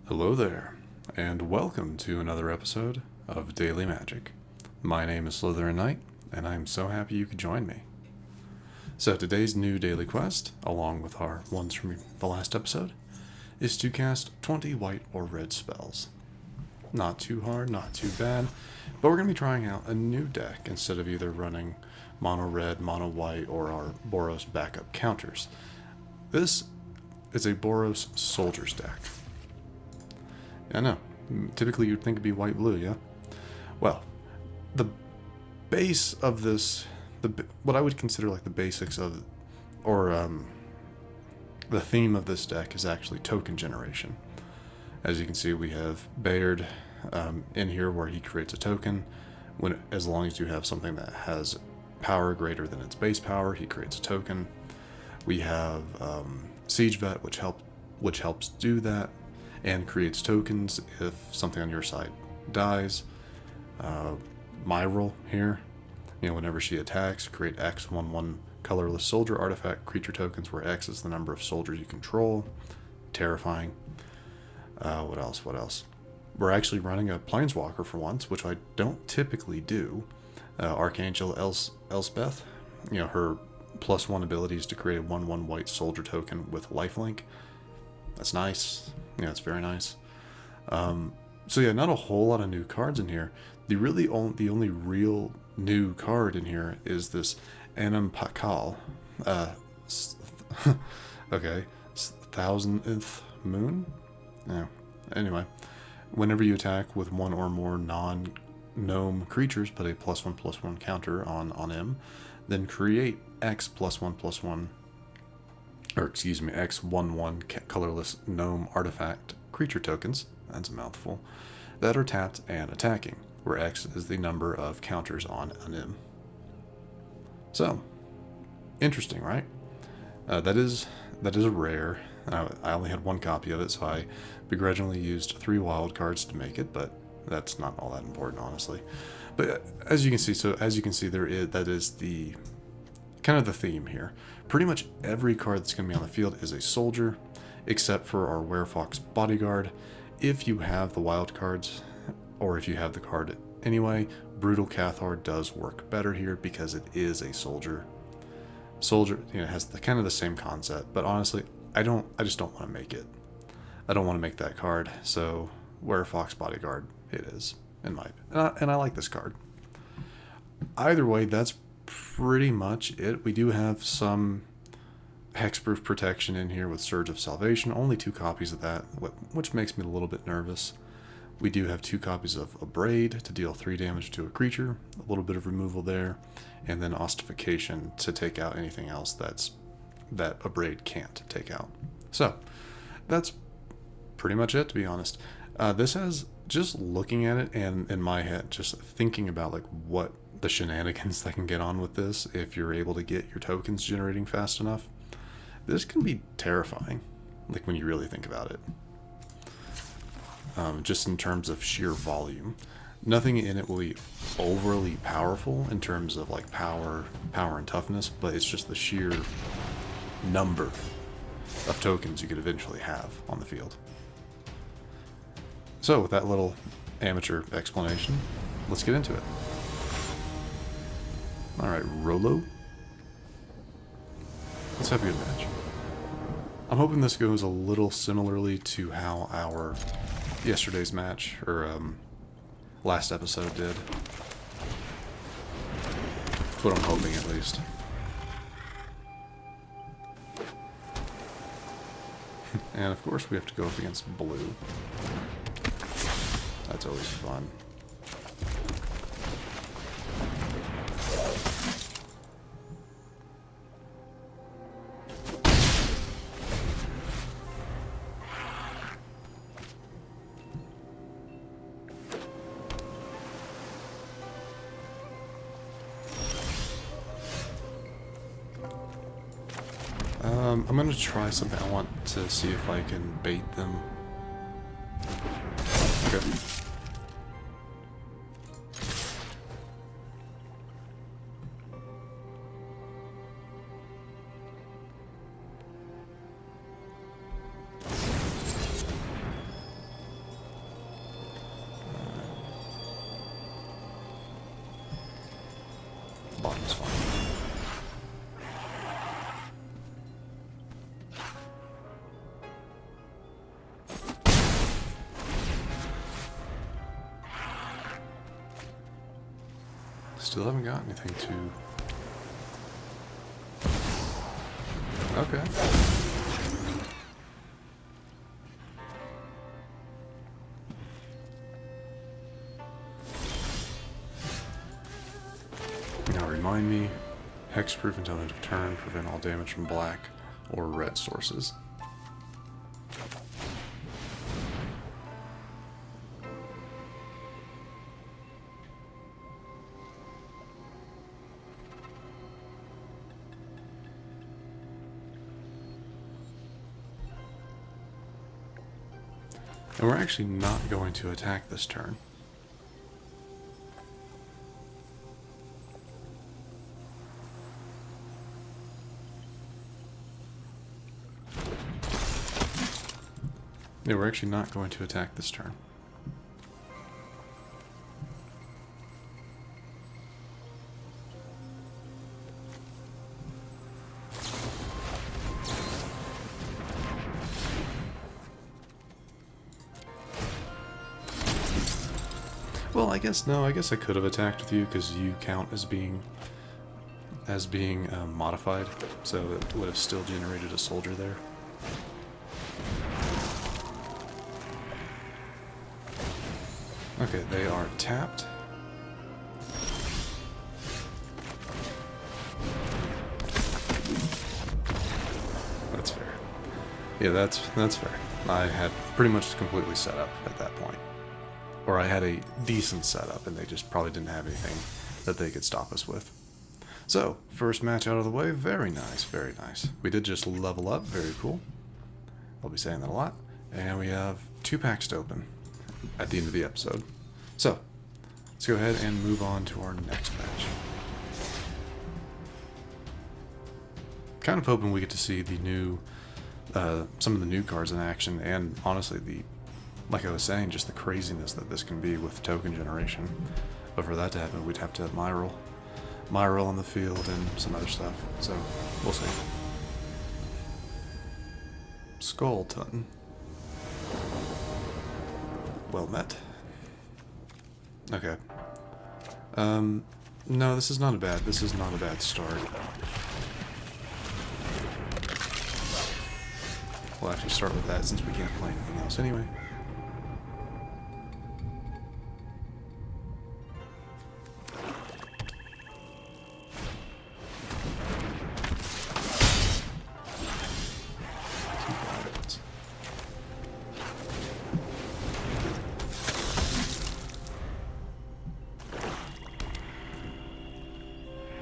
Hello there, and welcome to another episode of Daily Magic. My name is SlytherinKnight, and I'm so happy you could join me. So today's new daily quest, along with our ones from the last episode, is to cast 20 white or red spells. Not too hard, not too bad, but we're going to be trying out a new deck instead of either running mono red, mono white, or our Boros backup counters. This is a Boros Soldiers deck. I know. Typically you'd think it'd be white-blue, yeah? Well, the base of this, what I would consider like the basics of, or the theme of this deck is actually token generation. As you can see, we have Baird in here where he creates a token. As long as you have something that has power greater than its base power, he creates a token. We have Siege Vet, which helps do that and creates tokens if something on your side dies. Myrel here, whenever she attacks, create X 1/1 colorless soldier artifact creature tokens where X is the number of soldiers you control. Terrifying. What else? We're actually running a planeswalker for once, which I don't typically do. Archangel Elspeth, her +1 ability is to create a 1/1 white soldier token with lifelink. That's nice. It's very nice. So yeah, not a whole lot of new cards in here. The only real new card in here is this Anim Pakal. Okay, Thousandth moon. Yeah. Anyway, whenever you attack with one or more non-gnome creatures, put a +1/+1 counter on him, then create X +1/+1. X 1/1 colorless gnome artifact creature tokens, that's a mouthful, that are tapped and attacking, where X is the number of counters on Anim. So, interesting, right? That is a rare. I only had one copy of it, so I begrudgingly used 3 wild cards to make it, but that's not all that important, honestly. But as you can see, that is the kind of the theme here. Pretty much every card that's going to be on the field is a soldier, except for our Werefox Bodyguard. If you have the wild cards, or if you have the card anyway, Brutal Cathar does work better here because it is a soldier. Soldier, it has kind of the same concept, but honestly, I just don't want to make it. I don't want to make that card, so Werefox Bodyguard it is, and I like this card. Either way, that's pretty much it. We do have some hexproof protection in here with Surge of Salvation, only 2 copies of that, which makes me a little bit nervous. We do have 2 copies of Abrade to deal 3 damage to a creature, a little bit of removal there, and then Ossification to take out anything else that Abrade can't take out. So that's pretty much it, to be honest. This has, just looking at it and in my head, just thinking about like what the shenanigans that can get on with this if you're able to get your tokens generating fast enough. This can be terrifying, like when you really think about it. Just in terms of sheer volume. Nothing in it will be overly powerful in terms of like power and toughness, but it's just the sheer number of tokens you could eventually have on the field. So with that little amateur explanation, let's get into it. Alright, Rolo. Let's have a good match. I'm hoping this goes a little similarly to how our yesterday's match, or last episode did. That's what I'm hoping, at least. And of course we have to go up against blue. That's always fun. I'm going to try something. I want to see if I can bait them. Okay. Still haven't got anything to... Okay. Now remind me, hexproof until end of turn, prevent all damage from black or red sources. And we're actually not going to attack this turn. Yeah, we're actually not going to attack this turn. Well, I guess no. I guess I could have attacked with you because you count as being modified, so it would have still generated a soldier there. Okay, they are tapped. That's fair. Yeah, that's fair. I had pretty much completely set up at that point. Or I had a decent setup, and they just probably didn't have anything that they could stop us with. So, first match out of the way, very nice, very nice. We did just level up, very cool. I'll be saying that a lot. And we have 2 packs to open at the end of the episode. So, let's go ahead and move on to our next match. Kind of hoping we get to see the new, some of the new cards in action, and honestly, like I was saying, just the craziness that this can be with token generation. But for that to happen, we'd have to have Myrel on the field and some other stuff. So, we'll see. Skullton. Well met. Okay. No, this is not a bad start. We'll actually start with that since we can't play anything else anyway.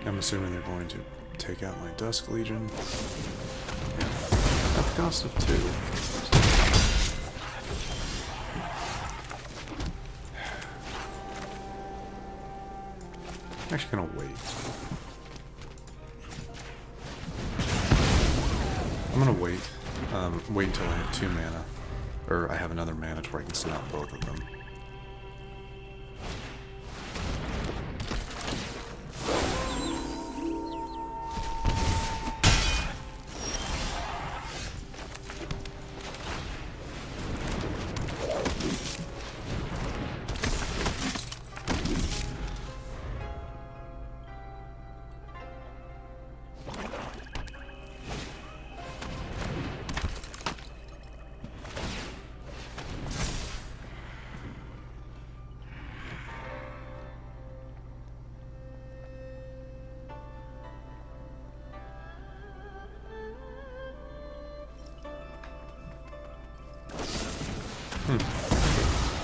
I'm assuming they're going to take out my Dusk Legion. Yeah. At the cost of 2. I'm actually gonna wait. I'm gonna wait. Wait until I have 2 mana. Or I have another mana to where I can send out both of them.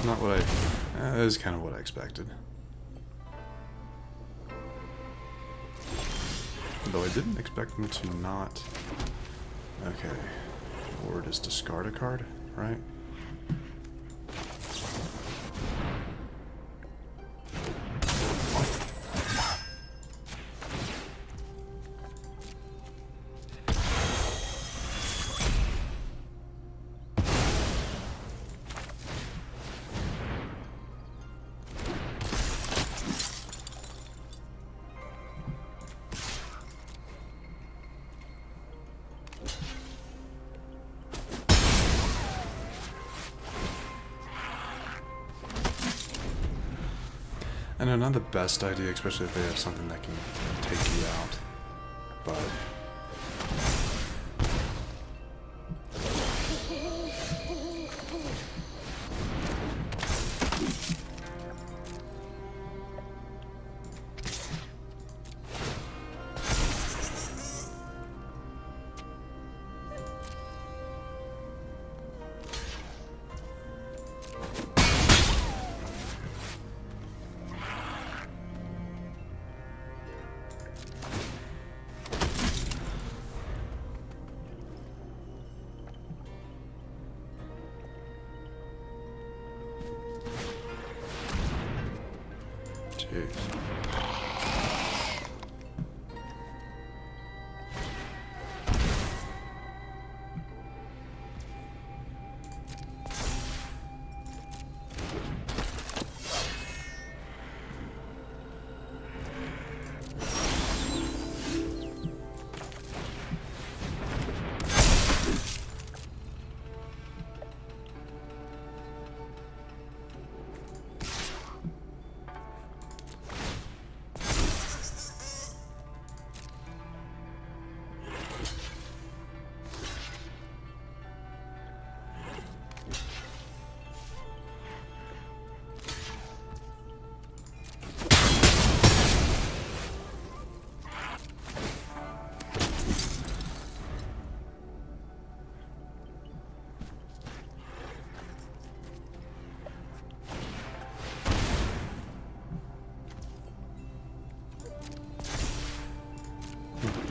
Not what that is kind of what I expected. Though I didn't expect them to not... Okay. Or just discard a card, right? I know, not the best idea, especially if they have something that can take you out, but...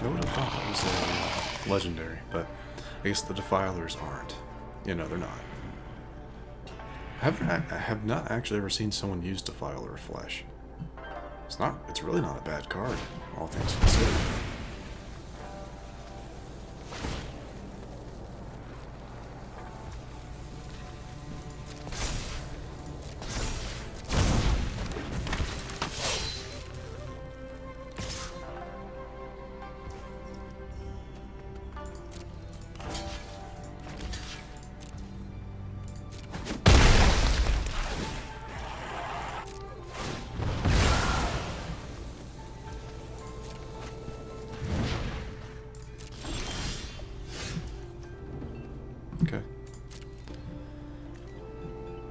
I would have thought that was a legendary, but I guess the Defilers aren't. You know, they're not. I have not actually ever seen someone use Defiler Flesh. It's really not a bad card, all things considered. Okay.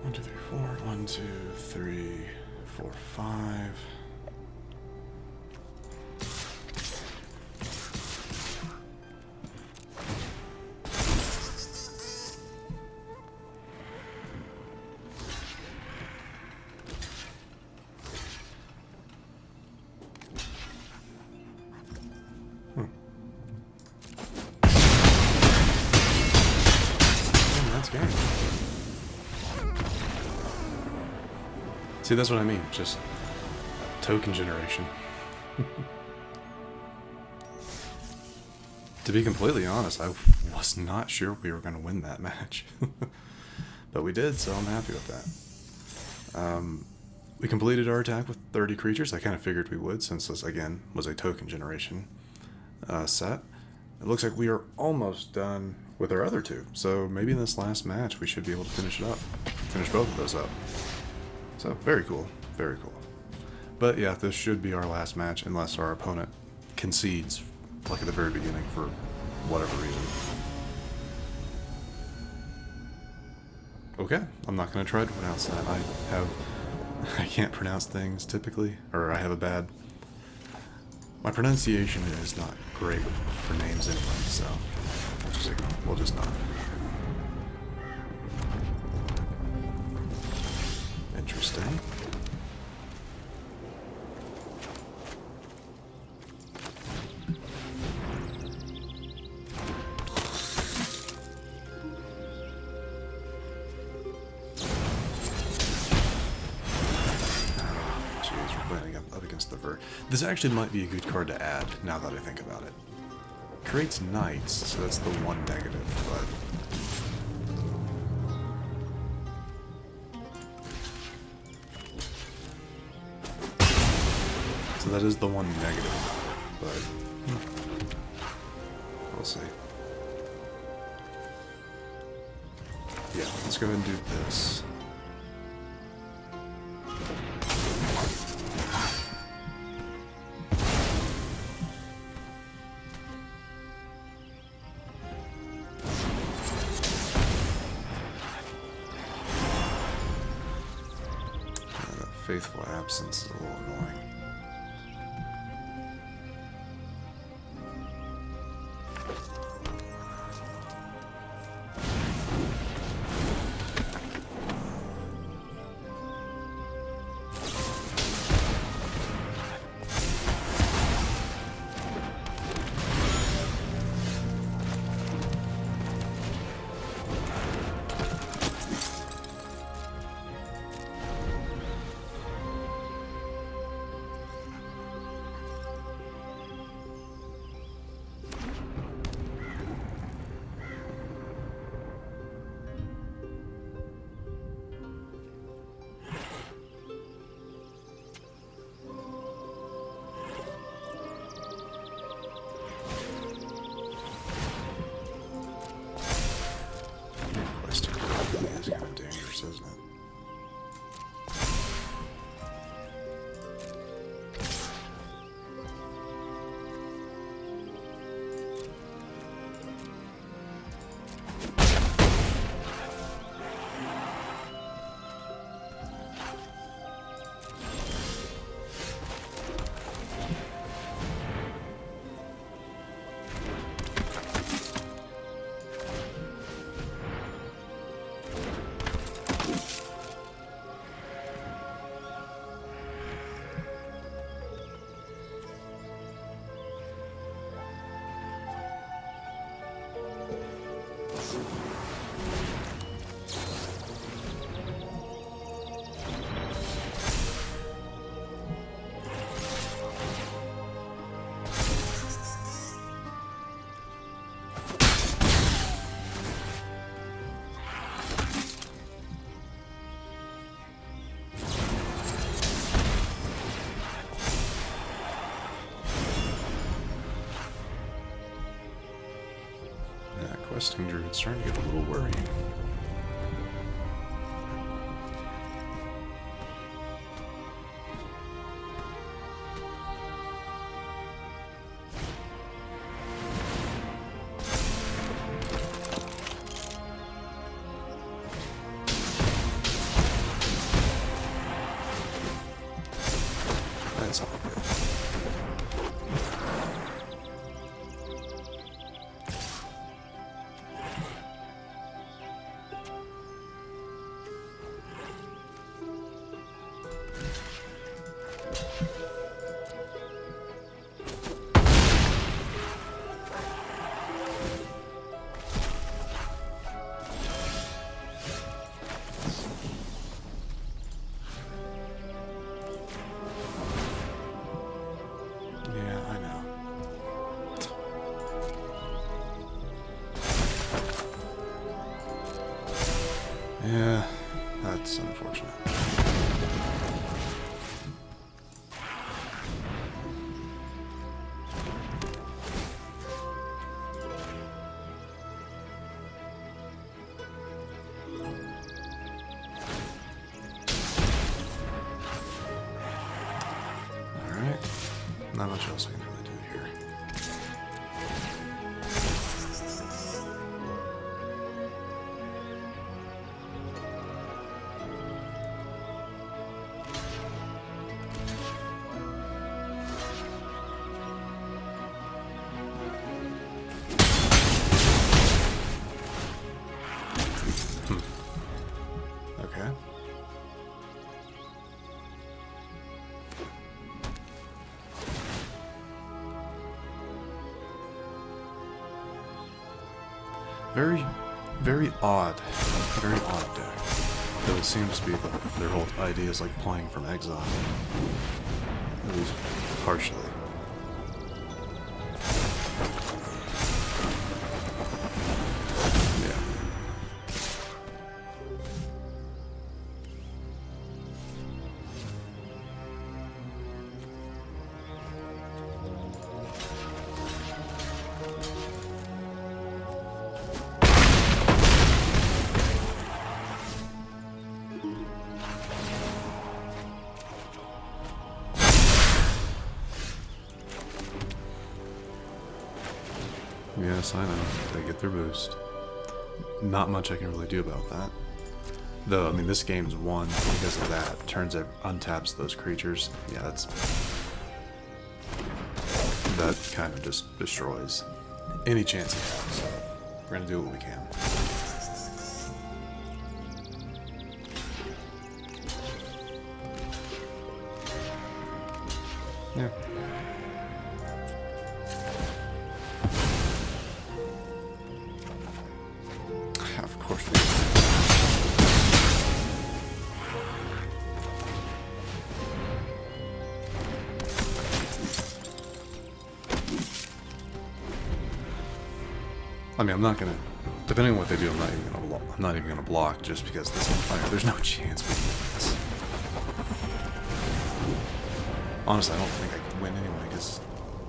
1, 2, 3, 4. 1, 2, 3, 4, 5. See, that's what I mean, just token generation. To be completely honest, I was not sure we were going to win that match. But we did, so I'm happy with that. We completed our attack with 30 creatures. I kind of figured we would, since this, again, was a token generation set. It looks like we are almost done with our other two, so maybe in this last match we should be able to finish it up. Finish both of those up. So, very cool. Very cool. But yeah, this should be our last match unless our opponent concedes, like at the very beginning, for whatever reason. Okay, I'm not going to try to pronounce that. I can't pronounce things typically, or I have a bad... My pronunciation is not great for names anyway, so we'll just not. Interesting. Jeez, we're playing up against the Vert. This actually might be a good card to add, now that I think about it. Creates knights, so that's the one negative, but... So that is the one negative, but we'll see. Yeah, let's go ahead and do this. faithful absence is a little annoying. Questing druid's starting to get a little worrying. That's all good. Yeah, that's unfortunate. Alright, not much else I can really do here. Okay. Very odd. Very odd deck. Though it seems to be their whole idea is like playing from exile. At least partially. Yes, I know. They get their boost. Not much I can really do about that. Though, I mean, this game's won because of that. Untaps those creatures. Yeah, that kind of just destroys any chance you have. So we're gonna do what we can. Yeah. Of course we do. I mean, I'm not gonna. Depending on what they do, I'm not even gonna block just because this is fire. There's no chance we can win this. Honestly, I don't think I could win anyway because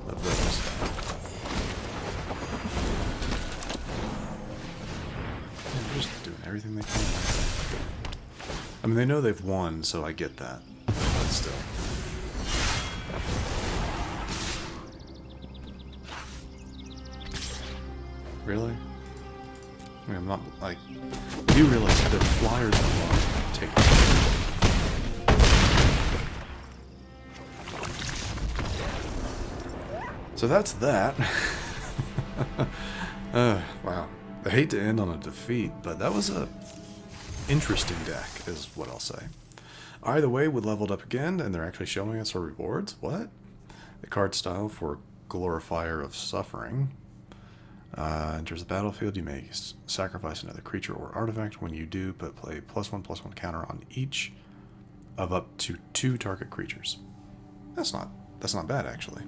of those. Yeah, they're just doing everything they can. I mean, they know they've won, so I get that. But still. Really? I mean, I'm not, like... Do you realize that flyers are take... So that's that. Wow. I hate to end on a defeat, but that was a interesting deck, is what I'll say. Either way, we leveled up again, and they're actually showing us our rewards. What? The card style for Glorifier of Suffering. Enters the battlefield, you may sacrifice another creature or artifact. When you do, play +1/+1 counter on each of up to 2 target creatures. That's not bad, actually.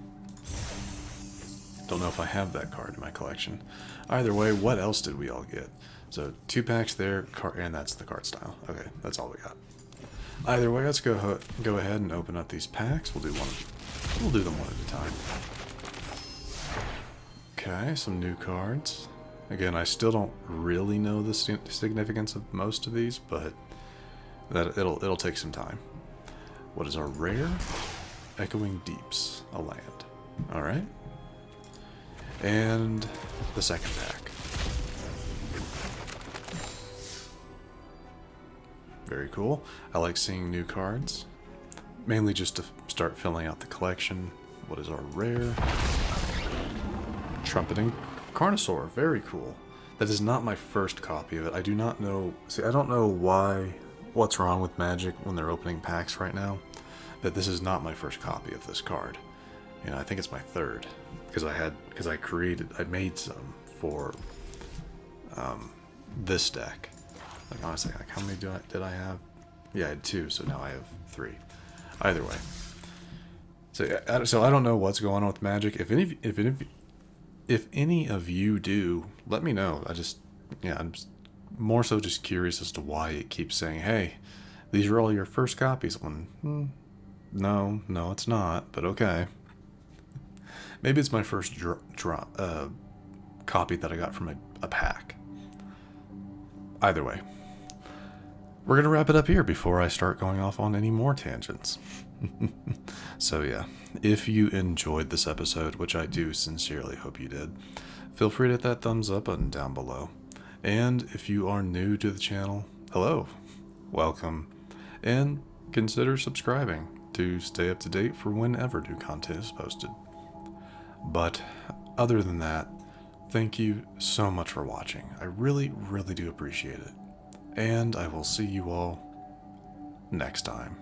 Don't know if I have that card in my collection. Either way, what else did we all get? So 2 packs there, and that's the card style. Okay, that's all we got. Either way, let's go ahead and open up these packs. We'll do them one at a time. Okay, some new cards. Again, I still don't really know the significance of most of these, but it'll take some time. What is our rare? Echoing Deeps, a land. All right. And the second pack. Very cool. I like seeing new cards, mainly just to start filling out the collection. What is our rare? Trumpeting Carnosaur, very cool. That is not my first copy of it. I do not know. See, I don't know what's wrong with Magic when they're opening packs right now. That this is not my first copy of this card. You know, I think it's my third because I made some for this deck. Like honestly, like how many did I have? Yeah, I had 2, so now I have 3. Either way, so I don't know what's going on with Magic. If any of you do, let me know. I'm just more so just curious as to why it keeps saying, "Hey, these are all your first copies." When no, it's not. But okay, maybe it's my first copy that I got from a pack. Either way, we're gonna wrap it up here before I start going off on any more tangents. So yeah, if you enjoyed this episode, which I do sincerely hope you did, feel free to hit that thumbs up button down below. And if you are new to the channel, hello, welcome, and consider subscribing to stay up to date for whenever new content is posted. But other than that, thank you so much for watching. I really, really do appreciate it. And I will see you all next time.